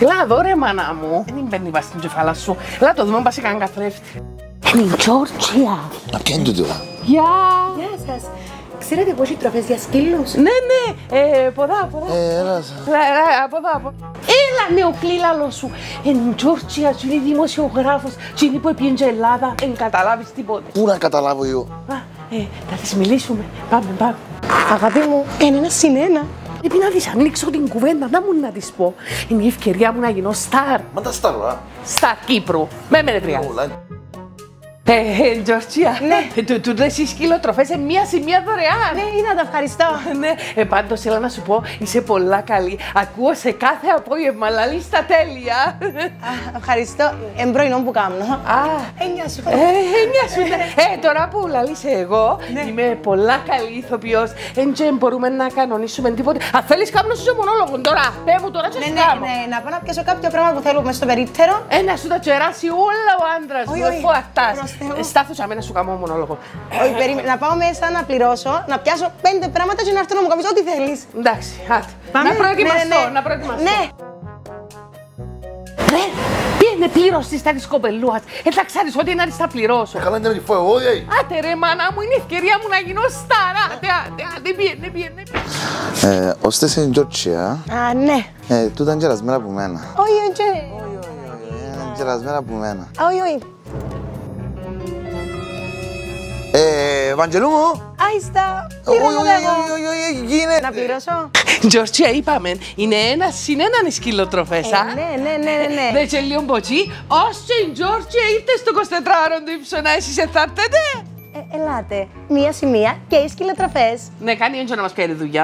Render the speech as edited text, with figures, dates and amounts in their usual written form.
Έλα εδώ ρε μάνα μου. Δεν μπαίνει βάση στην κεφάλα σου. Έλα το δούμε πας σε κανένα καθρέφτη. Είναι η Τζόρτζια. Να ποια είναι τούτο. Γεια. Γεια σας. Ξέρετε πως έχει τροφές για σκύλους? Ναι, ποδά. Έλα. Από. Έλα νεοκλήλαλο σου. Είναι η Τζόρτζια, σου είναι δημοσιογράφος. Σου είναι που έπιεντζε Ελλάδα. Εν καταλάβεις τίποτε. Πού να καταλάβω εγώ. Θα της μιλήσουμε. Πάμε. Αγάπη μου, ένα συν ένα. Πρέπει να της ανοίξω την κουβέντα, να μου να της πω. Είναι η ευκαιρία μου να γίνω στάρ. Μα τα στάρω, Στάρ Κύπρου. Με νευριάζει. Τζορτζία, ναι. Του δες οι σκυλοτροφές σε μία σημεία δωρεάν. Ναι, είδα, τα ευχαριστώ. Ναι, πάντως έλα να σου πω, είσαι πολλά καλή. Ακούω σε κάθε απόγευμα, λαλείς τα τέλεια. Ευχαριστώ. Πρωινό που κάνω. Εννιά σου. Τώρα που λαλείς εγώ, είμαι πολλά καλή ηθοποιός. Δεν μπορούμε να κανονίσουμε τίποτε. Αν θέλεις κάνω σου μονόλογο τώρα. Πέ μου τώρα και σου κάνω. Ναι, να πάω να πιάσω κάποιο πράγμα που θέλω μες στο περίπτερο. Να σου τα τσεράσει όλα ο άντρας μου, εφού αυτάς. Στάθουσα με να σου κάνω μονόλογο. Όχι, περίμενε. Να πάω μέσα να πληρώσω, να πιάσω 5 πράγματα και να έρθω να μου κάνεις ό,τι θέλεις. Εντάξει, άτε. Να προετοιμαστώ. Ναι. Ρε, πήγαινε πλήρωση στα της κοπελούας. Θα ξέρεις ότι είναι να τα πληρώσω. Καλά είναι να τη φω εγώ, Άτε ρε μάνα μου, είναι η ευκαιρία μου να γίνω στάρα. Άτε, πήγαινε. Ώστε στην Τζόρτζια. Ναι. Τούτα είναι γερασμένα από μένα. Όχι. Είναι γερασμένα από μένα. Όχι. Βαγγελού μου! Άιστα! Όχι, γίνεται! Να πληρώσω! Τζορτζία, είπαμε, είναι ένα συν έναν οι σκυλοτροφές, Ναι. Δεν και λίγο μποτσί, όσο η Τζορτζία ήρθε στο 24ωρο του ύψωνα, εσείς θα έρθετε. Ελάτε, μία σημεία και οι σκυλοτροφές. Ναι, κάνει έντια να μας πιέρει δουλειά.